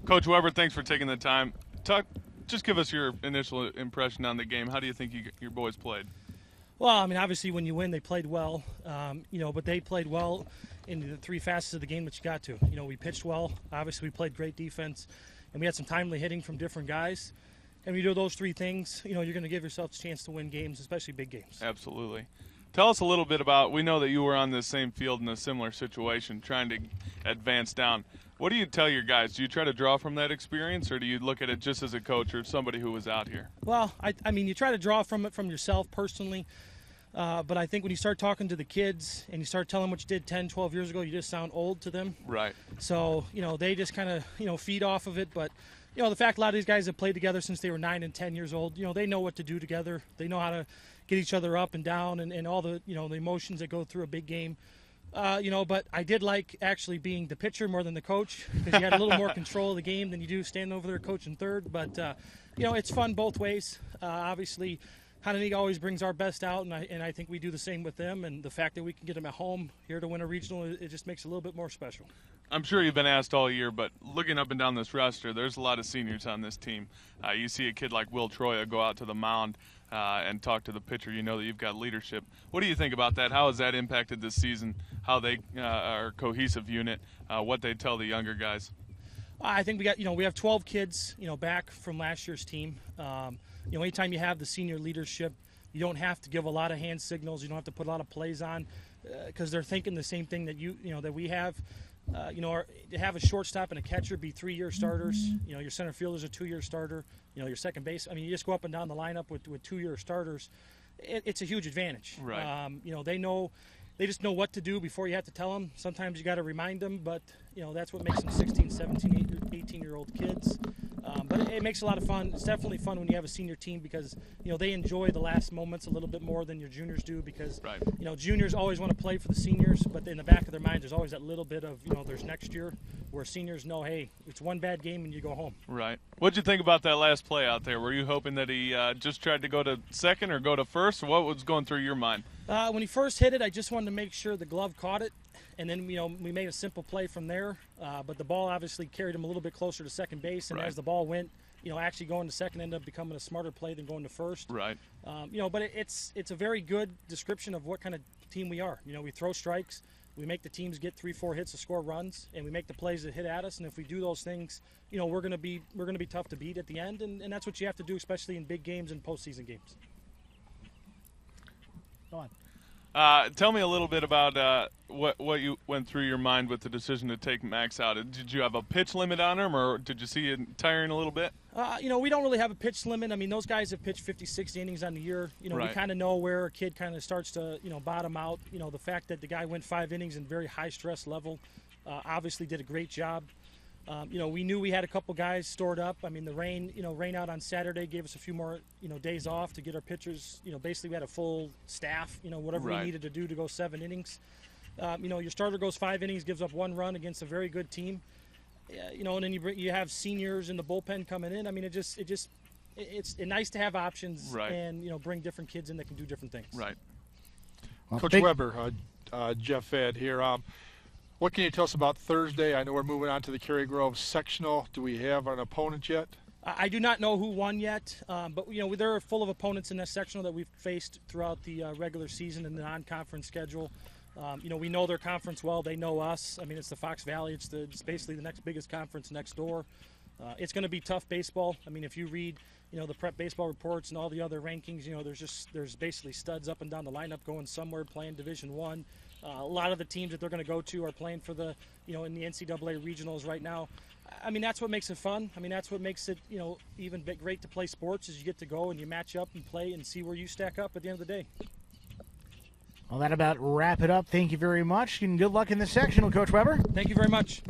Coach Weber, thanks for taking the time. Just give us your initial impression on the game. How do you think your boys played? Well, I mean, obviously when you win, they played well, but they played well in the three facets of the game that you got to. We pitched well. Obviously, we played great defense, and we had some timely hitting from different guys. And when you do those three things, you're going to give yourself a chance to win games, especially big games. Absolutely. Tell us a little bit about, we know that you were on the same field in a similar situation, trying to advance down. What do you tell your guys? Do you try to draw from that experience, or do you look at it just as a coach or somebody who was out here? Well, I mean, you try to draw from it from yourself personally, but I think when you start talking to the kids and you start telling them what you did 10, 12 years ago, you just sound old to them. Right. So, they just kind of, feed off of it. But, the fact a lot of these guys have played together since they were 9 and 10 years old, they know what to do together. They know how to get each other up and down and all the, the emotions that go through a big game. But I did like actually being the pitcher more than the coach because you had a little more control of the game than you do standing over there coaching third. But, it's fun both ways. Obviously, Hononegah always brings our best out, and I think we do the same with them. And the fact that we can get them at home here to win a regional, it just makes it a little bit more special. I'm sure you've been asked all year, but looking up and down this roster, there's a lot of seniors on this team. You see a kid like Will Troya go out to the mound and talk to the pitcher. You know that you've got leadership. What do you think about that? How has that impacted this season, how they are a cohesive unit, what they tell the younger guys? I think we have 12 kids, back from last year's team. Anytime you have the senior leadership, you don't have to give a lot of hand signals. You don't have to put a lot of plays on because they're thinking the same thing that that we have. To have a shortstop and a catcher be 3-year starters. Your center fielder's a 2-year starter. Your second base. I mean, you just go up and down the lineup with 2-year starters. It's a huge advantage. Right. They just know what to do before you have to tell them. Sometimes you got to remind them, but that's what makes them 16, 17, 18-year-old kids. But it makes a lot of fun. It's definitely fun when you have a senior team because they enjoy the last moments a little bit more than your juniors do because right. Juniors always want to play for the seniors, but in the back of their minds there's always that little bit of there's next year where seniors know, hey, it's one bad game and you go home. Right. What'd you think about that last play out there? Were you hoping that he just tried to go to second or go to first? Or what was going through your mind? When he first hit it, I just wanted to make sure the glove caught it. And then, we made a simple play from there. But the ball obviously carried him a little bit closer to second base. And right. as the ball went, actually going to second ended up becoming a smarter play than going to first. Right. But it's a very good description of what kind of team we are. We throw strikes. We make the teams get 3-4 hits to score runs. And we make the plays that hit at us. And if we do those things, we're going to be tough to beat at the end. And that's what you have to do, especially in big games and postseason games. Go on. Tell me a little bit about what you went through your mind with the decision to take Max out. Did you have a pitch limit on him, or did you see it tiring a little bit? We don't really have a pitch limit. I mean, those guys have pitched 50, 60 innings on the year. Right. We kind of know where a kid kind of starts to, bottom out. The fact that the guy went 5 innings in very high stress level obviously did a great job. We knew we had a couple guys stored up. I mean, the rain out on Saturday gave us a few more, days off to get our pitchers. Basically we had a full staff, whatever right. we needed to do to go 7 innings. Your starter goes 5 innings, gives up 1 run against a very good team. And then you have seniors in the bullpen coming in. I mean, it's nice to have options right. and, bring different kids in that can do different things. Right. Well, Coach Weber, Jeff Fed here. What can you tell us about Thursday? I know we're moving on to the Cary Grove sectional. Do we have an opponent yet? I do not know who won yet, but there are full of opponents in that sectional that we've faced throughout the regular season and the non-conference schedule. We know their conference well. They know us. I mean, it's the Fox Valley. It's basically the next biggest conference next door. It's going to be tough baseball. I mean, if you read the prep baseball reports and all the other rankings, there's basically studs up and down the lineup going somewhere playing Division I. A lot of the teams that they're going to go to are playing for the, in the NCAA regionals right now. I mean, that's what makes it fun. I mean, that's what makes it, even great to play sports is you get to go and you match up and play and see where you stack up at the end of the day. Well, that about wrap it up. Thank you very much, and good luck in the sectional, Coach Weber. Thank you very much.